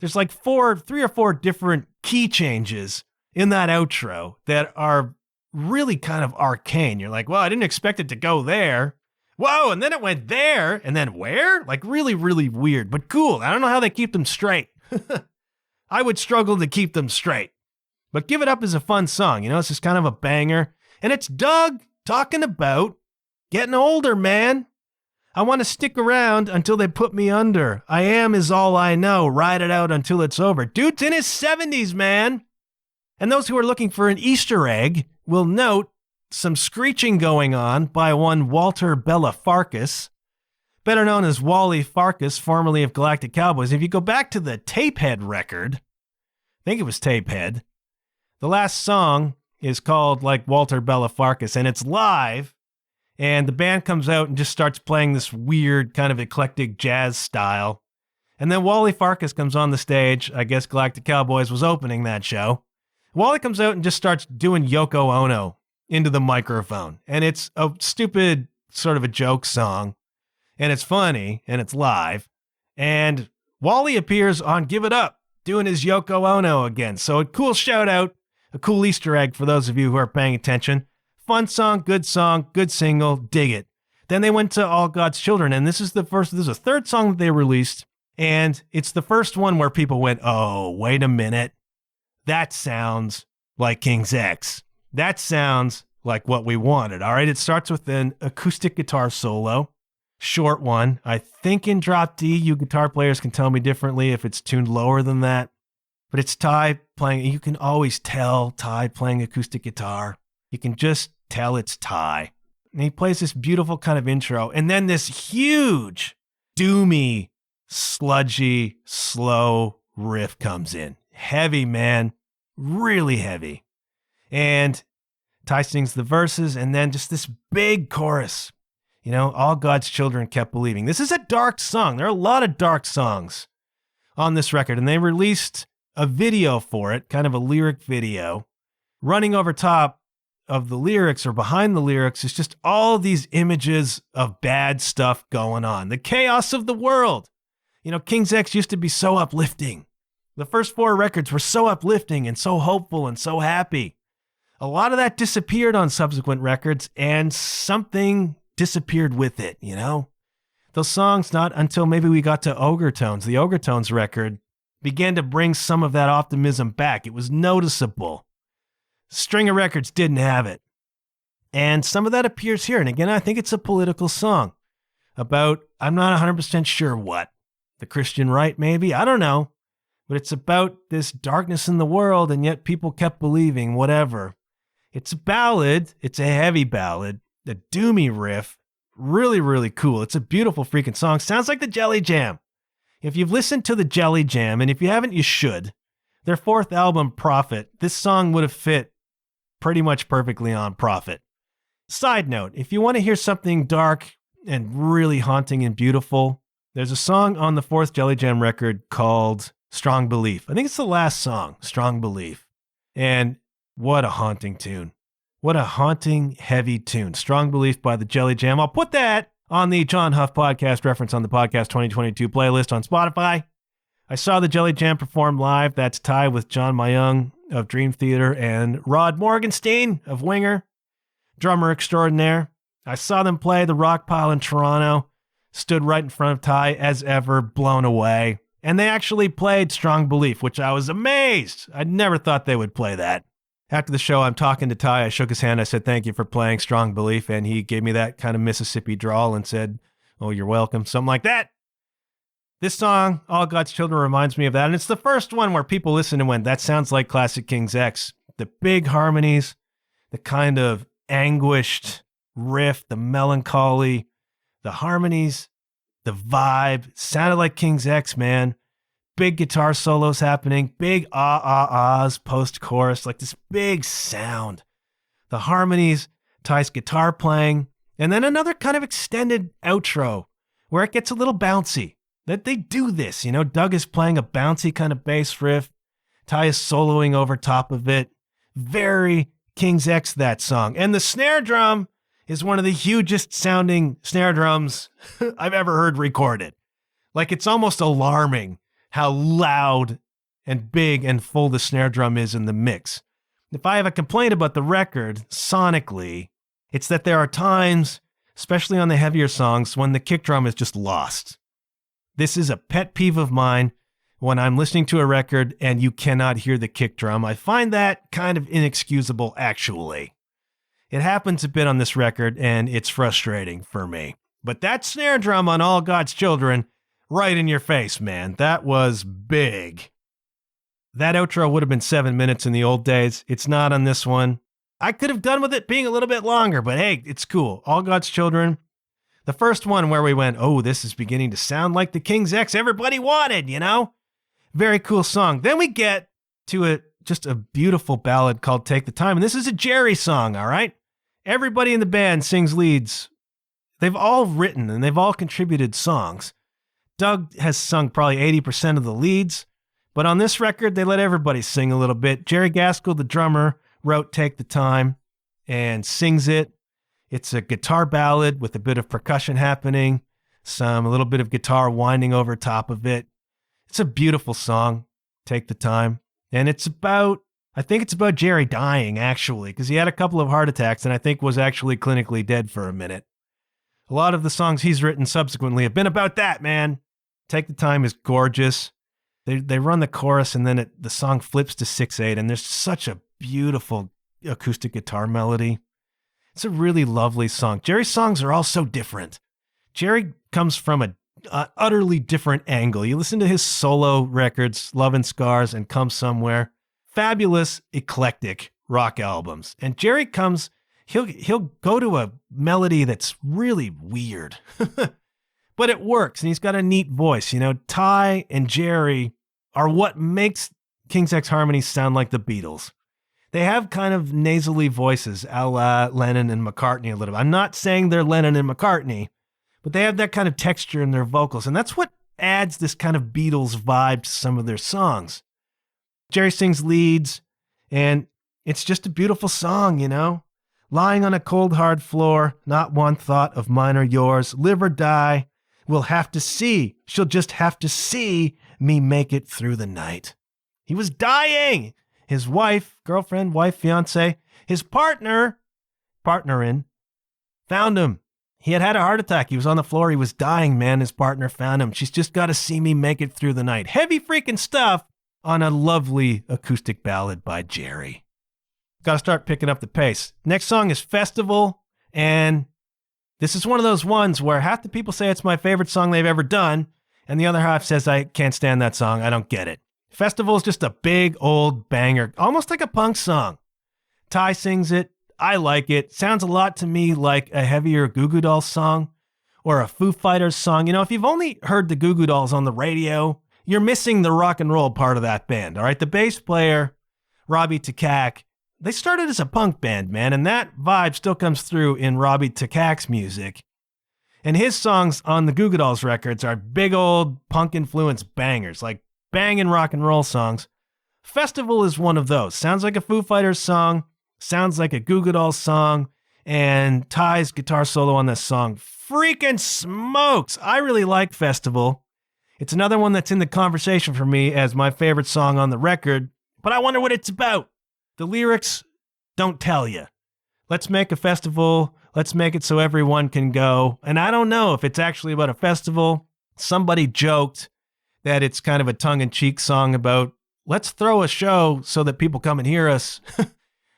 There's like 3 or 4 different key changes in that outro that are really kind of arcane. You're like, well, I didn't expect it to go there. Whoa, and then it went there, and then where? Like really, really weird, but cool. I don't know how they keep them straight. I would struggle to keep them straight. But Give It Up is a fun song. You know, it's just kind of a banger. And it's Doug talking about getting older, man. I want to stick around until they put me under. I am is all I know. Ride it out until it's over. Dude's in his 70s, man. And those who are looking for an Easter egg will note some screeching going on by one Walter Bellafarkas, better known as Wally Farkas, formerly of Galactic Cowboys. If you go back to the Tapehead record, I think it was Tapehead, the last song is called like Walter Bellafarkas, and it's live. And the band comes out and just starts playing this weird kind of eclectic jazz style. And then Wally Farkas comes on the stage. I guess Galactic Cowboys was opening that show. Wally comes out and just starts doing Yoko Ono into the microphone. And it's a stupid sort of a joke song. And it's funny and it's live. And Wally appears on Give It Up doing his Yoko Ono again. So a cool shout out, a cool Easter egg for those of you who are paying attention. Fun song, good single, dig it. Then they went to All God's Children, and this is a third song that they released, and it's the first one where people went, oh, wait a minute. That sounds like King's X. That sounds like what we wanted, all right? It starts with an acoustic guitar solo, short one. I think in drop D, you guitar players can tell me differently if it's tuned lower than that, but it's Ty playing. You can always tell Ty playing acoustic guitar. You can just tell it's Ty. And he plays this beautiful kind of intro. And then this huge, doomy, sludgy, slow riff comes in. Heavy, man. Really heavy. And Ty sings the verses and then just this big chorus. You know, all God's children kept believing. This is a dark song. There are a lot of dark songs on this record. And they released a video for it, kind of a lyric video. Running over top of the lyrics or behind the lyrics is just all these images of bad stuff going on. The chaos of the world. You know, King's X used to be so uplifting. The first 4 records were so uplifting and so hopeful and so happy. A lot of that disappeared on subsequent records and something disappeared with it, you know? Those songs, not until maybe we got to Ogre Tones, the Ogre Tones record, began to bring some of that optimism back. It was noticeable. Stringer Records didn't have it. And some of that appears here. And again, I think it's a political song about, I'm not 100% sure what. The Christian right, maybe? I don't know. But it's about this darkness in the world, and yet people kept believing, whatever. It's a ballad. It's a heavy ballad. The doomy riff. Really, really cool. It's a beautiful freaking song. Sounds like the Jelly Jam. If you've listened to the Jelly Jam, and if you haven't, you should, their fourth album, Prophet, this song would have fit pretty much perfectly on Prophet. Side note, if you want to hear something dark and really haunting and beautiful, there's a song on the fourth Jelly Jam record called Strong Belief. I think it's the last song, Strong Belief. And what a haunting tune. What a haunting, heavy tune. Strong Belief by the Jelly Jam. I'll put that on the John Huff Podcast reference on the Podcast 2022 playlist on Spotify. I saw the Jelly Jam perform live. That's Ty with John Myung of Dream Theater and Rod Morgenstein of Winger, drummer extraordinaire. I saw them play the Rock Pile in Toronto, stood right in front of Ty as ever, blown away. And they actually played Strong Belief, which I was amazed. I never thought they would play that. After the show, I'm talking to Ty. I shook his hand. I said, thank you for playing Strong Belief. And he gave me that kind of Mississippi drawl and said, oh, you're welcome. Something like that. This song, All God's Children, reminds me of that. And it's the first one where people listen and went, that sounds like classic King's X. The big harmonies, the kind of anguished riff, the melancholy, the harmonies, the vibe. Sounded like King's X, man. Big guitar solos happening, big ahs post-chorus, like this big sound. The harmonies, Ty's guitar playing, and then another kind of extended outro where it gets a little bouncy. That they do this, you know, Doug is playing a bouncy kind of bass riff, Ty is soloing over top of it. Very King's X, that song. And the snare drum is one of the hugest sounding snare drums I've ever heard recorded. Like, it's almost alarming how loud and big and full the snare drum is in the mix. If I have a complaint about the record, sonically, it's that there are times, especially on the heavier songs, when the kick drum is just lost. This is a pet peeve of mine when I'm listening to a record and you cannot hear the kick drum. I find that kind of inexcusable, actually. It happens a bit on this record, and it's frustrating for me. But that snare drum on All God's Children, right in your face, man. That was big. That outro would have been 7 minutes in the old days. It's not on this one. I could have done with it being a little bit longer, but hey, it's cool. All God's Children. The first one where we went, oh, this is beginning to sound like the King's X everybody wanted, you know? Very cool song. Then we get to just a beautiful ballad called Take the Time. And this is a Jerry song, all right? Everybody in the band sings leads. They've all written and they've all contributed songs. Doug has sung probably 80% of the leads, but on this record, they let everybody sing a little bit. Jerry Gaskell, the drummer, wrote Take the Time and sings it. It's a guitar ballad with a bit of percussion happening, a little bit of guitar winding over top of it. It's a beautiful song, Take the Time. And I think it's about Jerry dying, actually, because he had a couple of heart attacks and I think was actually clinically dead for a minute. A lot of the songs he's written subsequently have been about that, man. Take the Time is gorgeous. They run the chorus and then the song flips to 6/8 and there's such a beautiful acoustic guitar melody. It's a really lovely song. Jerry's songs are all so different. Jerry comes from an utterly different angle. You listen to his solo records, Love and Scars and Come Somewhere. Fabulous, eclectic rock albums. And Jerry comes, he'll go to a melody that's really weird. But it works, and he's got a neat voice. You know, Ty and Jerry are what makes King's X harmonies sound like the Beatles. They have kind of nasally voices, a la Lennon and McCartney a little bit. I'm not saying they're Lennon and McCartney, but they have that kind of texture in their vocals, and that's what adds this kind of Beatles vibe to some of their songs. Jerry sings leads, and it's just a beautiful song, you know? Lying on a cold, hard floor, not one thought of mine or yours, live or die, we'll have to see. She'll just have to see me make it through the night. He was dying. His wife, girlfriend, wife, fiance, his partnerin, found him. He had a heart attack. He was on the floor. He was dying, man. His partner found him. She's just got to see me make it through the night. Heavy freaking stuff on a lovely acoustic ballad by Jerry. Got to start picking up the pace. Next song is Festival, and this is one of those ones where half the people say it's my favorite song they've ever done, and the other half says I can't stand that song. I don't get it. Festival is just a big old banger, almost like a punk song. Ty sings it. I like it. Sounds a lot to me like a heavier Goo Goo Dolls song, or a Foo Fighters song. You know, if you've only heard the Goo Goo Dolls on the radio, you're missing the rock and roll part of that band, all right? The bass player, Robbie Takak, they started as a punk band, man, and that vibe still comes through in Robbie Takak's music. And his songs on the Goo Goo Dolls records are big old punk-influenced bangers, like banging rock and roll songs. Festival is one of those. Sounds like a Foo Fighters song, sounds like a Goo Goo Dolls song, and Ty's guitar solo on this song freaking smokes. I really like Festival. It's another one that's in the conversation for me as my favorite song on the record, but I wonder what it's about. The lyrics don't tell you. Let's make a festival. Let's make it so everyone can go. And I don't know if it's actually about a festival. Somebody joked that it's kind of a tongue-in-cheek song about, let's throw a show so that people come and hear us.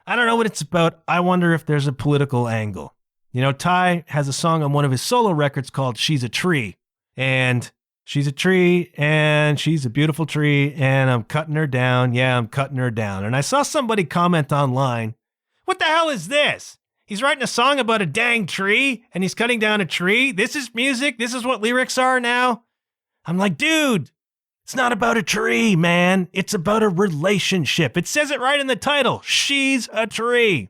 I don't know what it's about. I wonder if there's a political angle. You know, Ty has a song on one of his solo records called She's a Tree. And she's a tree, and she's a beautiful tree, and I'm cutting her down. Yeah, I'm cutting her down. And I saw somebody comment online, what the hell is this? He's writing a song about a dang tree, and he's cutting down a tree? This is music? This is what lyrics are now? I'm like, dude, it's not about a tree, man. It's about a relationship. It says it right in the title. She's a tree.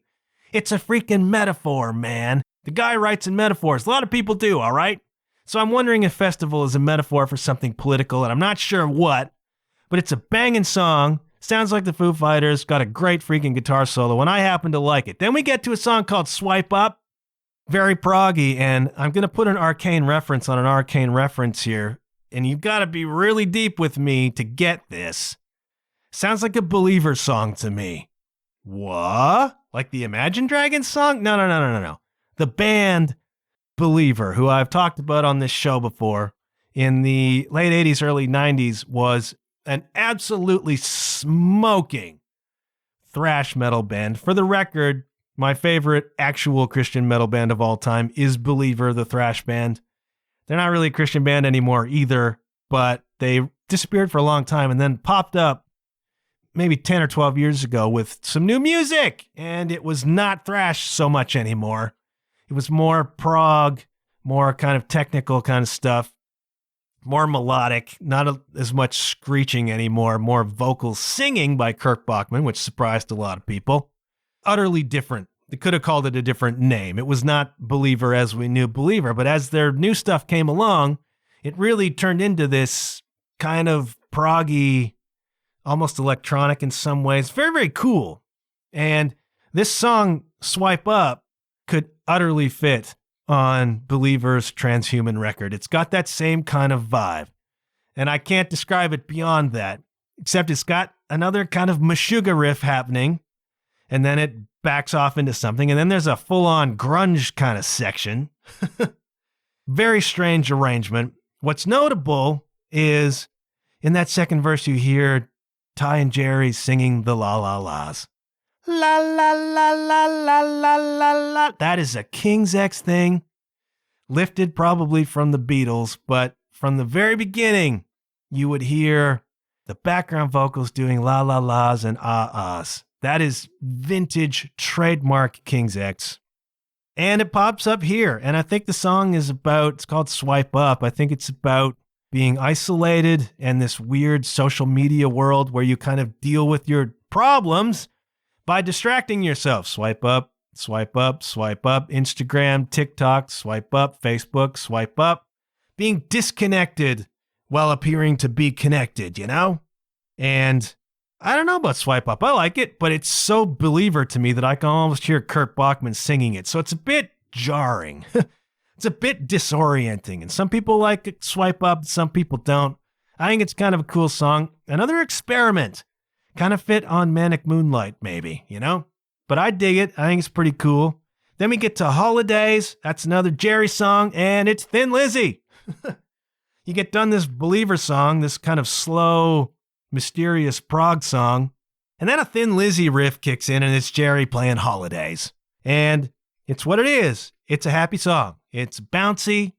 It's a freaking metaphor, man. The guy writes in metaphors. A lot of people do, all right? So I'm wondering if Festival is a metaphor for something political, and I'm not sure what, but it's a banging song. Sounds like the Foo Fighters, got a great freaking guitar solo, and I happen to like it. Then we get to a song called Swipe Up, very proggy, and I'm going to put an arcane reference on an arcane reference here, and you've got to be really deep with me to get this. Sounds like a Believer song to me. What? Like the Imagine Dragons song? No. The band Believer, who I've talked about on this show before, in the late 80s, early 90s, was an absolutely smoking thrash metal band. For the record, my favorite actual Christian metal band of all time is Believer, the thrash band. They're not really a Christian band anymore either, but they disappeared for a long time and then popped up maybe 10 or 12 years ago with some new music, and it was not thrash so much anymore. It was more prog, more kind of technical kind of stuff, more melodic, not as much screeching anymore, more vocal singing by Kirk Bachman, which surprised a lot of people. Utterly different. They could have called it a different name. It was not Believer as we knew Believer, but as their new stuff came along, it really turned into this kind of proggy, almost electronic in some ways. Very, very cool. And this song, Swipe Up, could utterly fit on Believer's Transhuman record. It's got that same kind of vibe. And I can't describe it beyond that, except it's got another kind of Meshuggah riff happening, and then it backs off into something, and then there's a full-on grunge kind of section. Very strange arrangement. What's notable is in that second verse you hear Ty and Jerry singing the la la las. La la la la la la la la. That is a King's X thing, lifted probably from the Beatles, but from the very beginning, you would hear the background vocals doing la la las and ah-ahs. That is vintage trademark King's X. And it pops up here, and I think the song is about, it's called Swipe Up. I think it's about being isolated and this weird social media world where you kind of deal with your problems by distracting yourself. Swipe up, swipe up, swipe up. Instagram, TikTok, swipe up. Facebook, swipe up. Being disconnected while appearing to be connected, you know? And I don't know about Swipe Up. I like it, but it's so Believer to me that I can almost hear Kurt Bachman singing it. So it's a bit jarring. It's a bit disorienting. And some people like it, Swipe Up, some people don't. I think it's kind of a cool song. Another experiment. Kind of fit on Manic Moonlight, maybe, you know? But I dig it. I think it's pretty cool. Then we get to Holidays. That's another Jerry song, and it's Thin Lizzy. You get done this Believer song, this kind of slow, mysterious prog song, and then a Thin Lizzy riff kicks in, and it's Jerry playing Holidays. And it's what it is. It's a happy song. It's bouncy,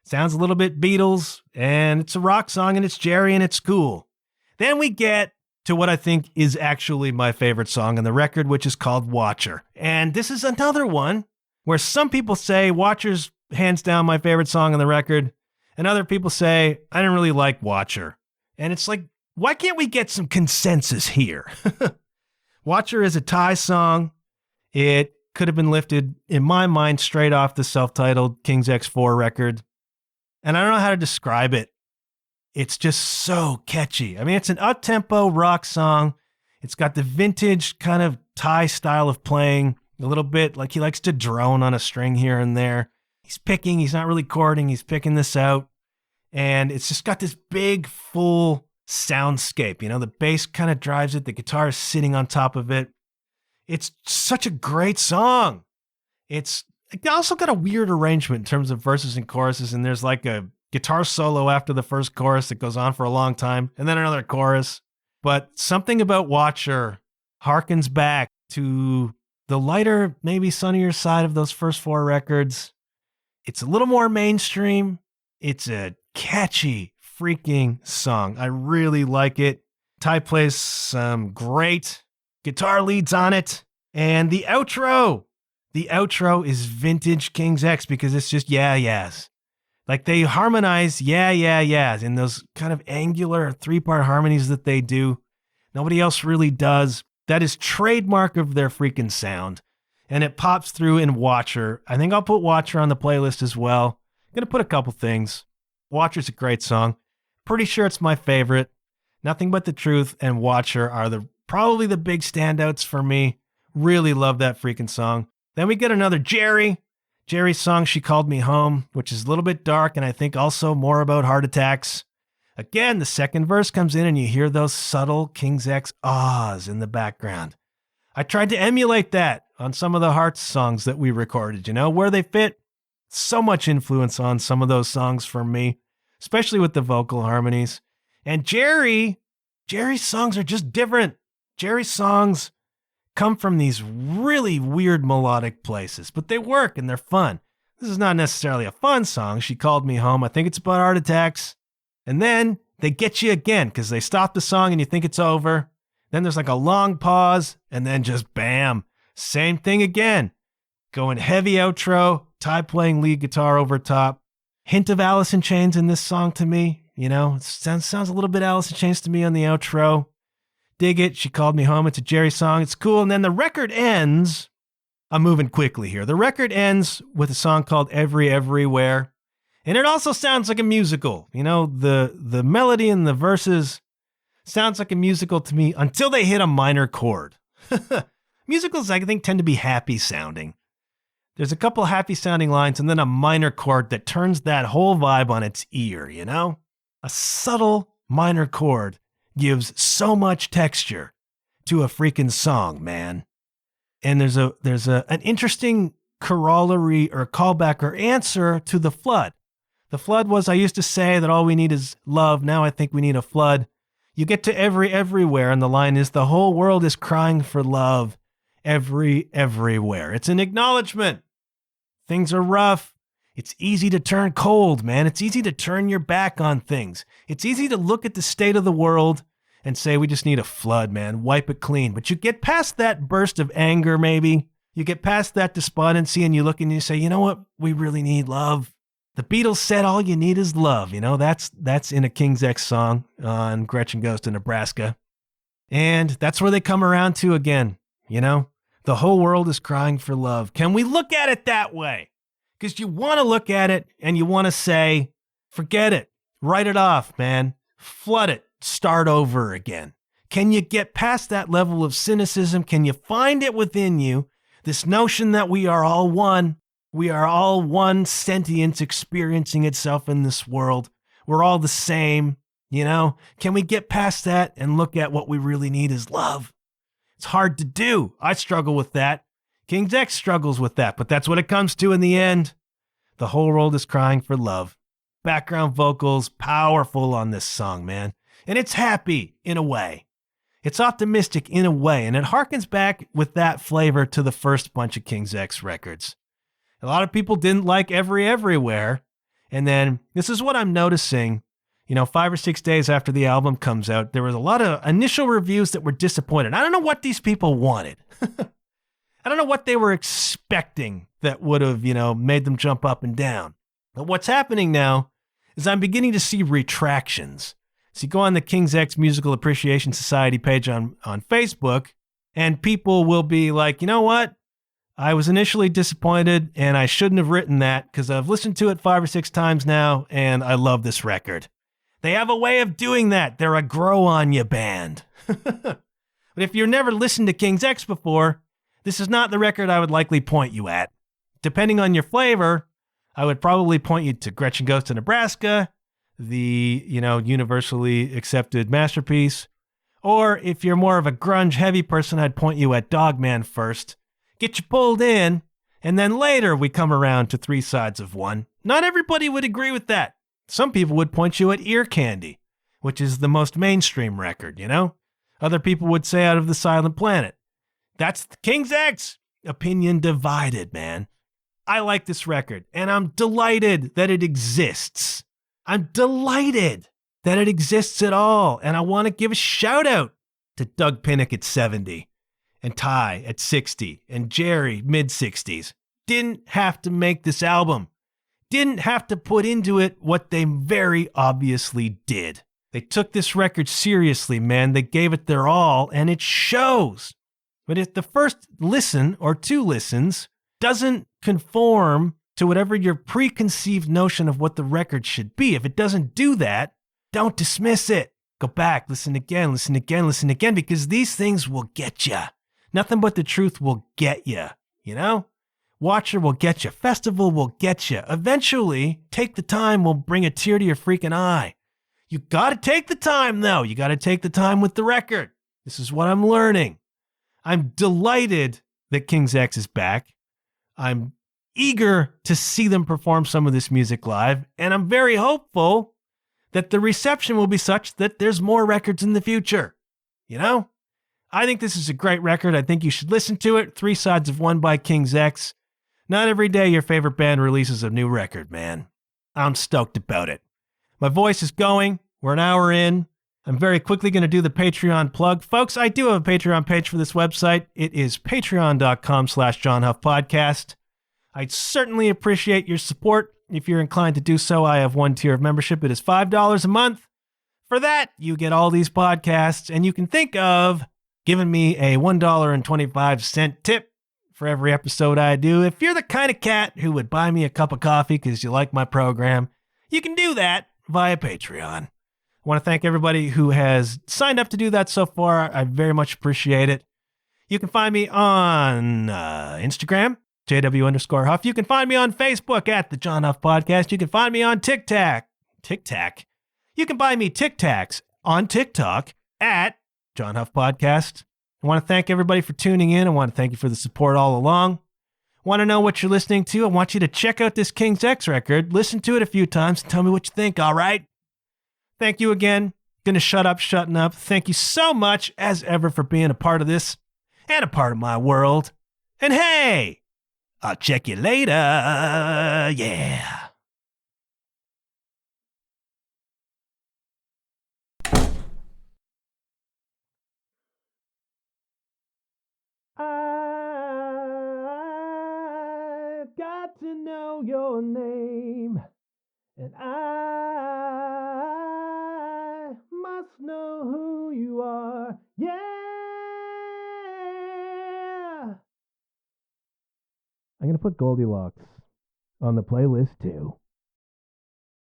sounds a little bit Beatles, and it's a rock song, and it's Jerry, and it's cool. Then we get to what I think is actually my favorite song on the record, which is called Watcher. And this is another one where some people say Watcher's hands down my favorite song on the record. And other people say, I didn't really like Watcher. And it's like, why can't we get some consensus here? Watcher is a tie song. It could have been lifted, in my mind, straight off the self-titled King's X4 record. And I don't know how to describe it. It's just so catchy. I mean, it's an up-tempo rock song. It's got the vintage kind of tie style of playing, a little bit like he likes to drone on a string here and there. He's not really chording, he's picking this out. And it's just got this big, full soundscape. You know, the bass kind of drives it, the guitar is sitting on top of it. It's such a great song. It's also got a weird arrangement in terms of verses and choruses, and there's like a guitar solo after the first chorus that goes on for a long time, and then another chorus. But something about Watcher harkens back to the lighter, maybe sunnier side of those first 4 records. It's a little more mainstream. It's a catchy freaking song. I really like it. Ty plays some great guitar leads on it. And the outro is vintage King's X because it's just yeah-yeahs. Like they harmonize yeah-yeahs in those kind of angular 3-part harmonies that they do. Nobody else really does. That is trademark of their freaking sound. And it pops through in Watcher. I think I'll put Watcher on the playlist as well. I'm going to put a couple things. Watcher's a great song. Pretty sure it's my favorite. Nothing But the Truth and Watcher are probably the big standouts for me. Really love that freaking song. Then we get another Jerry's song, She Called Me Home, which is a little bit dark and I think also more about heart attacks. Again, the second verse comes in and you hear those subtle King's X ahs in the background. I tried to emulate that on some of the Hearts songs that we recorded, where they fit. So much influence on some of those songs for me, especially with the vocal harmonies. And Jerry's songs are just different. Jerry's songs come from these really weird melodic places, but they work and they're fun. This is not necessarily a fun song, She Called Me Home. I think it's about heart attacks. And then they get you again because they stop the song and you think it's over. Then there's like a long pause and then just bam, same thing again. Going heavy outro, Ty playing lead guitar over top. Hint of Alice in Chains in this song to me. It sounds a little bit Alice in Chains to me on the outro. Dig it. She Called Me Home. It's a Jerry song. It's cool. And then the record ends. I'm moving quickly here. The record ends with a song called Everywhere. And it also sounds like a musical. The melody and the verses sounds like a musical to me until they hit a minor chord. Musicals, I think, tend to be happy sounding. There's a couple happy sounding lines and then a minor chord that turns that whole vibe on its ear, A subtle minor chord gives so much texture to a freaking song, man. And there's an interesting corollary or callback or answer to The Flood. The Flood was, I used to say that all we need is love. Now I think we need a flood. You get to everywhere, and the line is, the whole world is crying for love. Everywhere. It's an acknowledgement. Things are rough. It's easy to turn cold, man. It's easy to turn your back on things. It's easy to look at the state of the world and say, we just need a flood, man. Wipe it clean. But you get past that burst of anger, maybe. You get past that despondency and you look and you say, you know what? We really need love. The Beatles said all you need is love. That's in a King's X song on Gretchen Goes to Nebraska. And that's where they come around to again, The whole world is crying for love. Can we look at it that way? Because you want to look at it and you want to say, forget it. Write it off, man. Flood it. Start over again. Can you get past that level of cynicism? Can you find it within you? This notion that we are all one. We are all one sentience experiencing itself in this world. We're all the same, Can we get past that and look at what we really need is love? It's hard to do. I struggle with that. King's X struggles with that, but that's what it comes to in the end. The whole world is crying for love. Background vocals, powerful on this song, man. And it's happy in a way. It's optimistic in a way, and it harkens back with that flavor to the first bunch of King's X records. A lot of people didn't like Everywhere, and then this is what I'm noticing. 5 or 6 days after the album comes out, there was a lot of initial reviews that were disappointed. I don't know what these people wanted. I don't know what they were expecting that would have, made them jump up and down. But what's happening now is I'm beginning to see retractions. So you go on the King's X Musical Appreciation Society page on Facebook, and people will be like, you know what? I was initially disappointed, and I shouldn't have written that because I've listened to it 5 or 6 times now, and I love this record. They have a way of doing that. They're a grow-on-ya band. But if you've never listened to King's X before, this is not the record I would likely point you at. Depending on your flavor, I would probably point you to Gretchen Goes to Nebraska, the, universally accepted masterpiece. Or if you're more of a grunge heavy person, I'd point you at Dogman first. Get you pulled in, and then later we come around to Three Sides of One. Not everybody would agree with that. Some people would point you at Ear Candy, which is the most mainstream record, Other people would say Out of the Silent Planet. That's the King's X. Opinion divided, man. I like this record, and I'm delighted that it exists. I'm delighted that it exists at all, and I want to give a shout out to Doug Pinnick at 70, and Ty at 60, and Jerry mid-60s. Didn't have to make this album. Didn't have to put into it what they very obviously did. They took this record seriously, man. They gave it their all, and it shows. But if the first listen or 2 listens doesn't conform to whatever your preconceived notion of what the record should be, if it doesn't do that, don't dismiss it. Go back, listen again, because these things will get you. Nothing but the truth will get you, Watcher will get you. Festival will get you. Eventually, Take the Time will bring a tear to your freaking eye. You got to take the time, though. You got to take the time with the record. This is what I'm learning. I'm delighted that King's X is back. I'm eager to see them perform some of this music live, and I'm very hopeful that the reception will be such that there's more records in the future. I think this is a great record. I think you should listen to it. Three Sides of One by King's X. Not every day your favorite band releases a new record, man. I'm stoked about it. My voice is going. We're an hour in. I'm very quickly going to do the Patreon plug. Folks, I do have a Patreon page for this website. It is patreon.com/JohnHuffPodcast. I'd certainly appreciate your support. If you're inclined to do so, I have 1 tier of membership. It is $5 a month. For that, you get all these podcasts, and you can think of giving me a $1.25 tip for every episode I do. If you're the kind of cat who would buy me a cup of coffee because you like my program, you can do that via Patreon. I want to thank everybody who has signed up to do that so far. I very much appreciate it. You can find me on Instagram, JW_Huff. You can find me on Facebook at The John Huff Podcast. You can find me on TikTok. You can buy me Tic Tacs on TikTok at John Huff Podcast. I want to thank everybody for tuning in. I want to thank you for the support all along. Want to know what you're listening to? I want you to check out this King's X record. Listen to it a few times and tell me what you think, all right? Thank you again. Gonna shutting up. Thank you so much, as ever, for being a part of this and a part of my world. And hey, I'll check you later. Yeah. I've got to know your name, and I must know who you are. Yeah. I'm going to put Goldilocks on the playlist too.